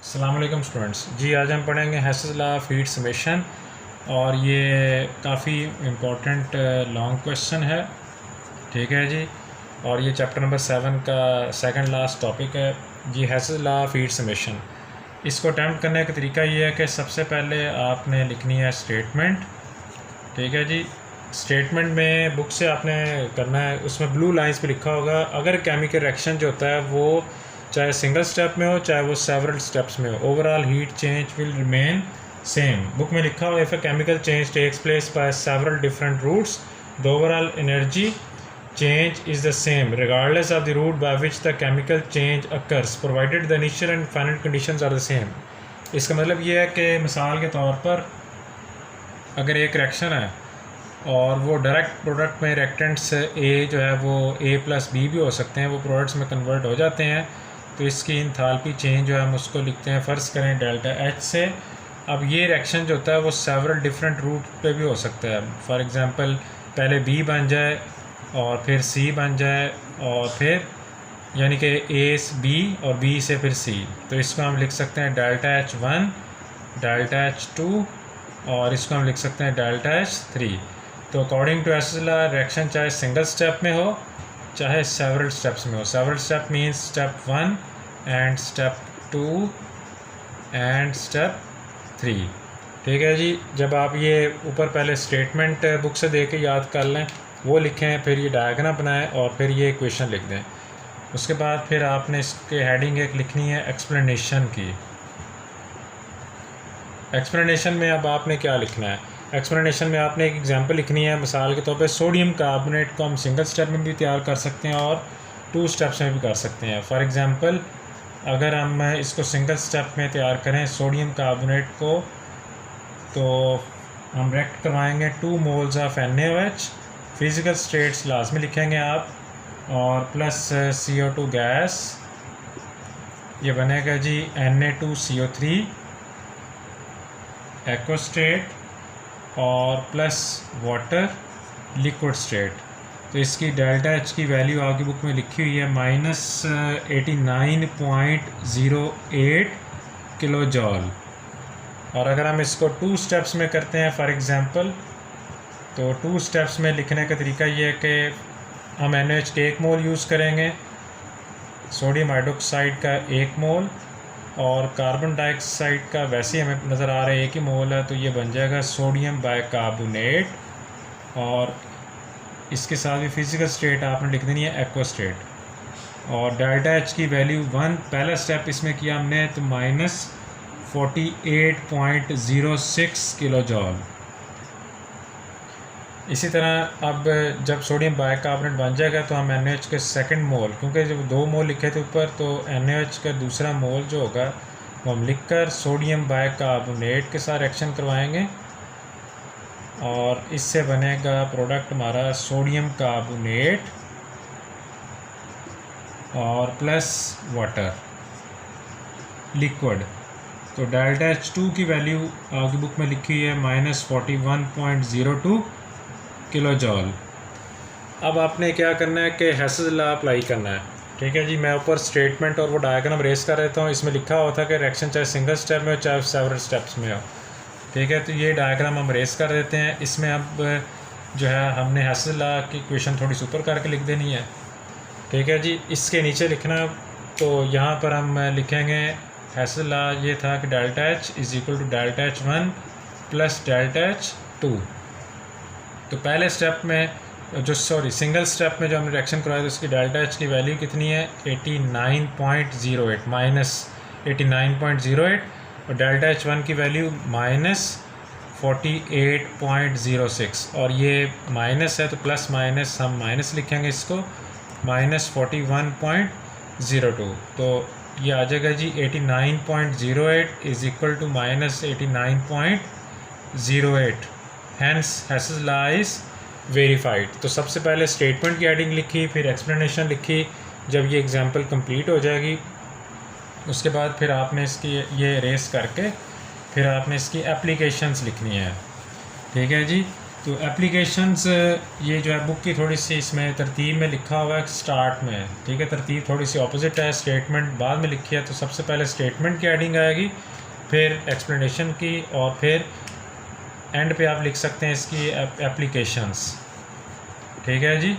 अस्सलाम वालेकुम स्टूडेंट्स जी। आज हम पढ़ेंगे Hess's law of heat summation और ये काफ़ी इम्पोर्टेंट लॉन्ग क्वेश्चन है। ठीक है जी। और ये चैप्टर नंबर 7 का सेकंड लास्ट टॉपिक है जी, Hess's law of heat summation. इसको अटैम्प्ट करने का तरीका ये है कि सबसे पहले आपने लिखनी है स्टेटमेंट। ठीक है जी। स्टेटमेंट में बुक से आपने करना है, उसमें ब्लू लाइंस पे लिखा होगा अगर केमिकल रिएक्शन जो होता है वो चाहे सिंगल स्टेप में हो चाहे वो सेवरल स्टेप्स में हो, overall heat change will remain same. Book में लिखा हुआ if a chemical change takes place by several different routes the overall energy change is the same regardless of the route by which the chemical change occurs provided the initial and final conditions are the same। इसका मतलब ये है कि मिसाल के तौर पर अगर एक रिएक्शन है और वो डायरेक्ट प्रोडक्ट में रिएक्टेंट्स ए जो है वो ए प्लस बी भी हो सकते हैं, वो प्रोडक्ट्स में कन्वर्ट हो जाते हैं, तो इसकी इंथाल्पी चेंज जो है हम उसको लिखते हैं, फ़र्ज़ करें डेल्टा एच से। अब ये रिएक्शन जो होता है वो सेवरल डिफरेंट रूट पे भी हो सकता है। फॉर एग्ज़ाम्पल पहले बी बन जाए और फिर सी बन जाए और फिर यानी कि ए बी और बी से फिर सी, तो इसको हम लिख सकते हैं delta H one, delta H two और इसको हम लिख सकते हैं डेल्टा एच थ्री। तो according to Hess's law reaction चाहे सिंगल स्टेप में हो चाहे सेवरल स्टेप्स में हो। Several step means step 1 and step 2 and step 3। ठीक है जी। जब आप ये ऊपर पहले स्टेटमेंट बुक से दे के याद कर लें, वो लिखें, फिर ये डायग्राम बनाएं और फिर ये इक्वेशन लिख दें। उसके बाद फिर आपने इसके हेडिंग एक लिखनी है एक्सप्लेनेशन की। एक्सप्लेनेशन में अब आपने क्या लिखना है, एक्सप्लेनेशन में आपने एक एग्जांपल लिखनी है। मिसाल के तौर पे सोडियम कार्बोनेट को हम सिंगल स्टेप में भी तैयार कर सकते हैं और 2 स्टेप्स में भी कर सकते हैं। फॉर एग्जांपल अगर हम इसको सिंगल स्टेप में तैयार करें सोडियम कार्बोनेट को, तो हम रिएक्ट करवाएंगे 2 moles of NaOH, physical states लाजमी लिखेंगे आप, और प्लस CO2 गैस, ये बनेगा जी Na2CO3 एक्वा स्टेट और प्लस वाटर लिक्विड स्टेट। तो इसकी डेल्टा एच की वैल्यू आपकी बुक में लिखी हुई है -89.08 किलो जॉल। और अगर हम इसको 2 स्टेप्स में करते हैं फॉर एग्ज़ाम्पल, तो 2 स्टेप्स में लिखने का तरीका ये है कि हम NaOH के 1 मोल यूज़ करेंगे, सोडियम हाइड्रोक्साइड का 1 मोल और कार्बन डाइऑक्साइड का वैसे ही हमें नज़र आ रहा है 1 ही मोल है, तो ये बन जाएगा सोडियम बाइकार्बोनेट। और इसके साथ भी फिज़िकल स्टेट आपने लिख देनी है एक्वा स्टेट। और डेल्टा एच की वैल्यू 1 पहला स्टेप इसमें किया हमने तो -48.06 किलो जॉल। इसी तरह अब जब सोडियम बाइकार्बोनेट बन जाएगा तो हम NaOH के सेकंड मोल, क्योंकि जब 2 मोल लिखे थे ऊपर, तो NaOH का दूसरा मोल जो होगा वो हम लिखकर सोडियम बाइकार्बोनेट के साथ रिएक्शन करवाएंगे और इससे बनेगा प्रोडक्ट हमारा सोडियम कार्बोनेट और प्लस वाटर लिक्विड। तो डेल्टा H2 की वैल्यू आपकी बुक में लिखी है -41.02 किलो जॉल। अब आपने क्या करना है कि हेसेस लॉ अप्लाई करना है। ठीक है जी। मैं ऊपर स्टेटमेंट और वो डायग्राम रेस कर देता हूँ। इसमें लिखा हुआ था कि रिएक्शन चाहे सिंगल स्टेप में हो चाहे सेवरल स्टेप्स में हो। ठीक है, तो ये डायग्राम हम रेस कर देते हैं। इसमें अब जो है हमने हेसेस लॉ की इक्वेशन थोड़ी सी ऊपर करके लिख देनी है। ठीक है जी। इसके नीचे लिखना, तो यहाँ पर हम लिखेंगे हेसेस लॉ ये था कि delta H is equal to delta H one plus delta H two. तो पहले स्टेप में जो सिंगल स्टेप में जो हमने रिएक्शन करवाया तो उसकी डेल्टा एच की वैल्यू कितनी है 89.08 -89.08 और डेल्टा एच वन की वैल्यू -48.06। और ये माइनस है तो प्लस माइनस हम माइनस लिखेंगे इसको -41.02। तो ये आ जाएगा जी 89.08 is equal to -89.08। Hence Hess's law is verified. तो सबसे पहले स्टेटमेंट की हेडिंग लिखी, फिर एक्सप्लेनेशन लिखी। जब ये एग्जांपल कंप्लीट हो जाएगी उसके बाद फिर आपने इसकी ये रेस करके फिर आपने इसकी एप्लीकेशंस लिखनी है। ठीक है जी। तो एप्लीकेशंस ये जो है बुक की थोड़ी सी इसमें तरतीब में लिखा हुआ है स्टार्ट में, ठीक है, तरतीब थोड़ी सी ऑपोजिट है, स्टेटमेंट बाद में लिखी है। तो सबसे पहले स्टेटमेंट की हेडिंग आएगी, फिर एक्सप्लेनेशन की, और फिर एंड पे आप लिख सकते हैं इसकी एप्लीकेशंस, ठीक है जी।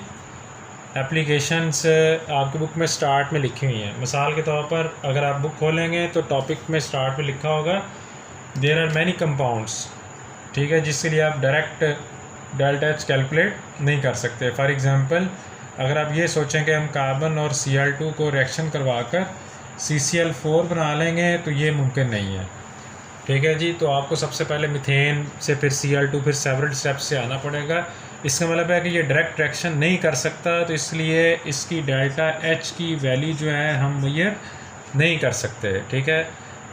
एप्लीकेशंस आपकी बुक में स्टार्ट में लिखी हुई हैं। मिसाल के तौर पर अगर आप बुक खोलेंगे तो टॉपिक में स्टार्ट में लिखा होगा देयर आर मैनी कंपाउंड्स, ठीक है, जिसके लिए आप डायरेक्ट डेल्टा एच कैलकुलेट नहीं कर सकते। फॉर एग्ज़ाम्पल अगर आप ये सोचें कि हम कार्बन और Cl2 को रिएक्शन करवा कर CCl4 बना लेंगे तो ये मुमकिन नहीं है, ठीक है जी। तो आपको सबसे पहले मीथेन से फिर Cl2 फिर सेवरल स्टेप्स से आना पड़ेगा। इसका मतलब है कि ये डायरेक्ट रिएक्शन नहीं कर सकता, तो इसलिए इसकी डेल्टा एच की वैल्यू जो है हम मेजर नहीं कर सकते, ठीक है।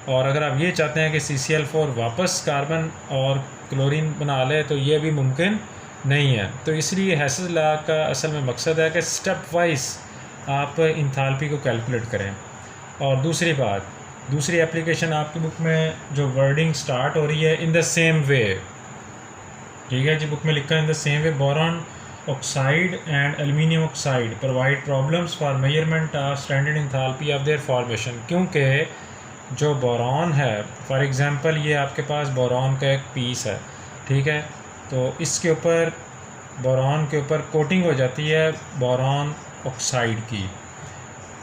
और अगर आप ये चाहते हैं कि CCl4 वापस कार्बन और क्लोरीन बना ले तो ये भी मुमकिन नहीं है। तो इसलिए हेसेस लॉ का असल में मकसद है कि स्टेप वाइज आप इंथाल्पी को कैलकुलेट करें। और दूसरी बात, दूसरी एप्लीकेशन आपकी बुक में जो वर्डिंग स्टार्ट हो रही है इन द सेम वे, ठीक है जी, बुक में लिखा है in the same way boron oxide and aluminium oxide provide problems for measurement of standard enthalpy of their formation. क्योंकि जो बोरॉन है, फॉर एग्ज़ाम्पल ये आपके पास बोरॉन का एक पीस है, ठीक है, तो इसके ऊपर बोरॉन के ऊपर कोटिंग हो जाती है बोरॉन ऑक्साइड की।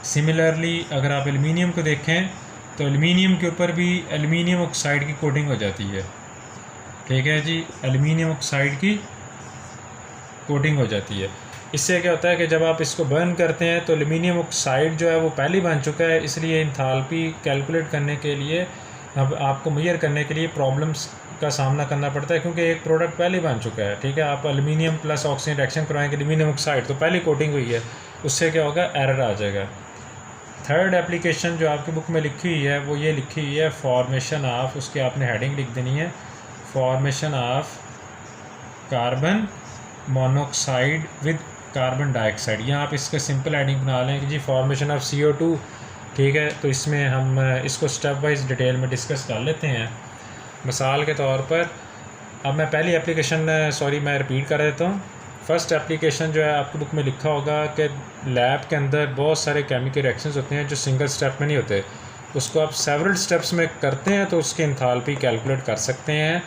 सिमिलरली अगर आप एल्यूमिनियम को देखें तो एल्यूमिनियम के ऊपर भी एल्यूमिनियम ऑक्साइड की कोटिंग हो जाती है, ठीक है जी, एल्यूमिनियम ऑक्साइड की कोटिंग हो जाती है। इससे क्या होता है कि जब आप इसको बर्न करते हैं तो एल्यूमिनियम ऑक्साइड जो है वो पहले बन चुका है, इसलिए इंथाल्पी कैलकुलेट करने के लिए अब आपको मेजर करने के लिए प्रॉब्लम्स का सामना करना पड़ता है, क्योंकि एक प्रोडक्ट पहले बन चुका है, ठीक है। आप एल्यूमिनियम प्लस ऑक्सीजन रिएक्शन करवाएंगे एल्यूमिनियम ऑक्साइड तो पहले कोटिंग हुई है, उससे क्या होगा, एरर आ जाएगा। थर्ड एप्लीकेशन जो आपकी बुक में लिखी हुई है वो ये लिखी हुई है फॉर्मेशन ऑफ, उसकी आपने हेडिंग लिख देनी है formation of carbon monoxide with carbon dioxide. यहाँ आप इसका सिंपल हेडिंग बना लें कि जी फॉर्मेशन ऑफ CO2, ठीक है। तो इसमें हम इसको स्टेप वाइज डिटेल में डिस्कस कर लेते हैं। मिसाल के तौर पर अब मैं पहली एप्लीकेशन मैं रिपीट कर देता हूँ। फर्स्ट एप्लीकेशन जो है आपकी बुक में लिखा होगा कि लैब के अंदर बहुत सारे केमिकल रिएक्शंस होते हैं जो सिंगल स्टेप में नहीं होते, उसको आप सेवरल स्टेप्स में करते हैं तो उसकी इंथाल्पी कैलकुलेट कर सकते हैं।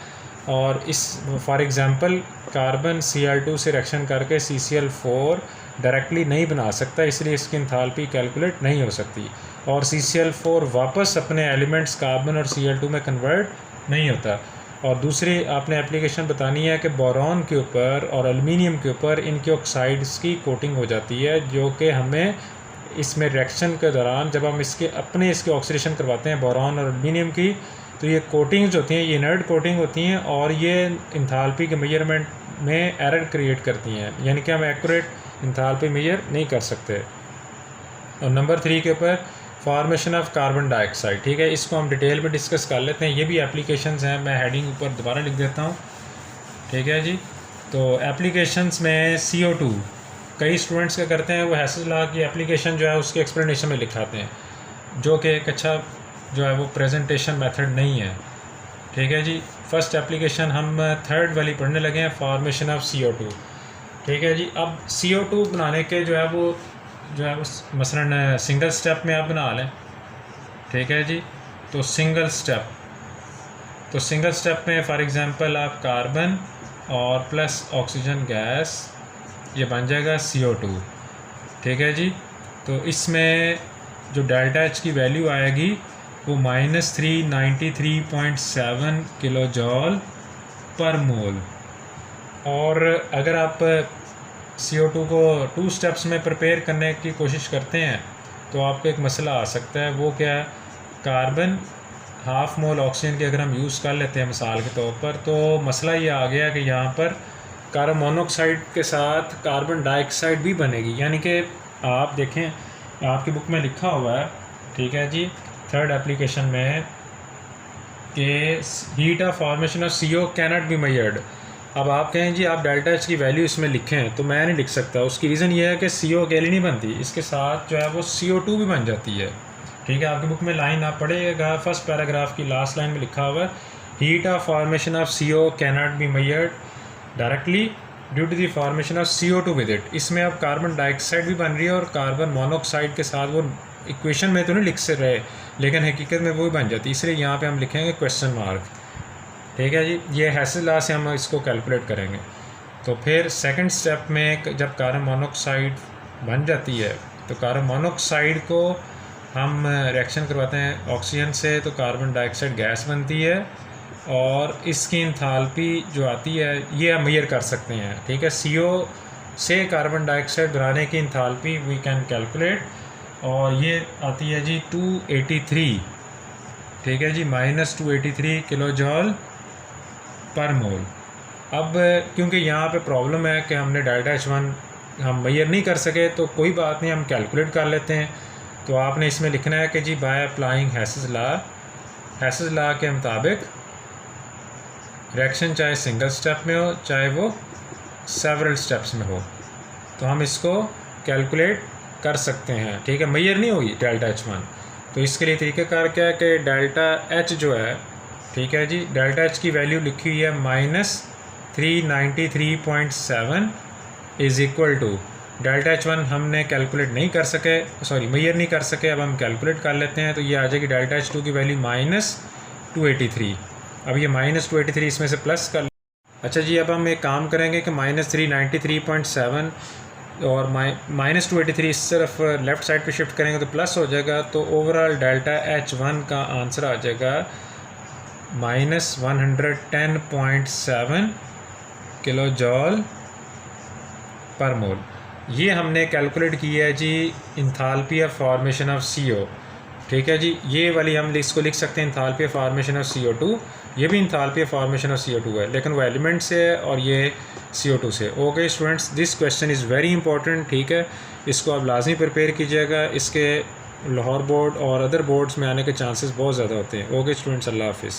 और इस फॉर एग्ज़ाम्पल कार्बन Cl2 से रिएक्शन करके CCl4 डायरेक्टली नहीं बना सकता, इसलिए इसकी इंथाल्पी कैलकुलेट नहीं हो सकती। और CCl4 वापस अपने एलिमेंट्स कार्बन और Cl2 में कन्वर्ट नहीं होता। और दूसरी आपने एप्लीकेशन बतानी है कि बोरॉन के ऊपर और एल्यूमिनियम के ऊपर इनके ऑक्साइड्स की कोटिंग हो जाती है, जो कि हमें इसमें रिएक्शन के दौरान जब हम इसके ऑक्सीडेशन करवाते हैं बोरॉन और एल्यूमिनियम की, तो ये कोटिंग्स होती हैं, ये इनर्ट कोटिंग होती हैं और ये इंथाल्पी के मेजरमेंट में एरर क्रिएट करती हैं, यानी कि हम एक्यूरेट इंथाल्पी मेजर नहीं कर सकते। और नंबर 3 के ऊपर फॉर्मेशन ऑफ कार्बन डाइऑक्साइड, ठीक है, इसको हम डिटेल में डिस्कस कर लेते हैं। ये भी एप्लीकेशंस हैं, मैं हेडिंग ऊपर दोबारा लिख देता हूँ, ठीक है जी। तो एप्लीकेशंस में CO2 कई स्टूडेंट्स क्या करते हैं, वो हेसेस लॉ की एप्लीकेशन जो है उसके एक्सप्लेनेशन में लिखाते हैं, जो कि एक अच्छा जो है वो प्रेजेंटेशन मेथड नहीं है, ठीक है जी। फर्स्ट एप्लीकेशन हम थर्ड वाली पढ़ने लगे हैं, फॉर्मेशन ऑफ CO2, ठीक है जी। अब CO2 बनाने के जो है वो मसलन सिंगल स्टेप में आप बना लें, ठीक है जी। तो सिंगल स्टेप में फॉर एग्ज़ाम्पल आप कार्बन और प्लस ऑक्सीजन गैस ये बन जाएगा CO2, ठीक है जी। तो इसमें जो डेल्टा एच की वैल्यू आएगी वो -393.7 किलो जॉल पर मोल। और अगर आप CO2 को 2 स्टेप्स में प्रिपेयर करने की कोशिश करते हैं तो आपको एक मसला आ सकता है, वो क्या है, कार्बन हाफ मोल ऑक्सीजन की अगर हम यूज़ कर लेते हैं मिसाल के तौर पर, तो मसला ये आ गया कि यहाँ पर कार्बन मोनोऑक्साइड के साथ कार्बन डाइऑक्साइड भी बनेगी। यानी कि आप देखें आपकी बुक में लिखा हुआ है, ठीक है जी, थर्ड एप्लीकेशन में कि heat of formation of CO cannot be measured. अब आप कहें जी आप डेल्टा एच की वैल्यू इसमें लिखें, तो मैं नहीं लिख सकता। उसकी रीज़न ये है कि CO अकेली नहीं बनती, इसके साथ जो है वो CO2 भी बन जाती है, ठीक है। आपकी बुक में लाइन आप पढ़िएगा, फर्स्ट पैराग्राफ की लास्ट लाइन में लिखा हुआ है heat of formation of CO cannot be measured directly due to the formation of CO2 with it. इसमें अब कार्बन डाइऑक्साइड भी बन रही है और कार्बन मोनोऑक्साइड के साथ, वो इक्वेशन में तो नहीं लिख से रहे लेकिन हकीकत में वो भी बन जाती है, इसलिए यहाँ पे हम लिखेंगे क्वेश्चन मार्क। ठीक है जी, ये हेसेस लॉ से हम इसको कैलकुलेट करेंगे। तो फिर सेकंड स्टेप में जब कार्बन मोनोऑक्साइड बन जाती है तो कार्बन मोनोऑक्साइड को हम रिएक्शन करवाते हैं ऑक्सीजन से, तो कार्बन डाइऑक्साइड गैस बनती है और इसकी इंथाल्पी जो आती है ये हम मेजर कर सकते हैं। ठीक है, CO से कार्बन डाइऑक्साइड बनाने की इंथाल्पी वी कैन कैलकुलेट, और ये आती है जी 283। ठीक है जी, -283 किलो जॉल पर मोल। अब क्योंकि यहाँ पे प्रॉब्लम है कि हमने डेल्टा H1 हम मेजर नहीं कर सके, तो कोई बात नहीं, हम कैलकुलेट कर लेते हैं। तो आपने इसमें लिखना है कि जी बाय अप्लाइंग हेसेस लॉ के मुताबिक रिएक्शन चाहे सिंगल स्टेप में हो चाहे वो सेवरल स्टेप्स में हो, तो हम इसको कैलकुलेट कर सकते हैं। ठीक है, मेजर नहीं होगी डेल्टा H1। तो इसके लिए तरीक़ाकार क्या है कि डेल्टा H जो है, ठीक है जी, डेल्टा H की वैल्यू लिखी हुई है -393.7 is equal to delta H1 हमने कैलकुलेट नहीं कर सके, सॉरी मेजर नहीं कर सके, अब हम कैलकुलेट कर लेते हैं। तो ये आ जाएगी डेल्टा H2 की वैल्यू -283। अब ये -283 इसमें से प्लस कर। अच्छा जी, अब हम एक काम करेंगे कि -393.7 और -283 इस तरफ लेफ़्ट साइड पे शिफ्ट करेंगे तो प्लस हो जाएगा। तो ओवरऑल डेल्टा H1 का आंसर आ जाएगा -110.7 किलो जॉल पर मोल। ये हमने कैलकुलेट किया है जी enthalpy of formation of CO। ठीक है जी, ये वाली हम इसको लिख सकते हैं enthalpy of formation of CO2। ये भी enthalpy of formation of CO2 है, लेकिन वो एलिमेंट से है और ये CO2 से। Okay students, this question is very important. ठीक है, इसको आप लाजमी प्रिपेयर कीजिएगा, इसके लाहौर बोर्ड और अदर बोर्ड्स में आने के चांसेस बहुत ज़्यादा होते हैं। ओके स्टूडेंट्स, अल्लाह हाफिज़।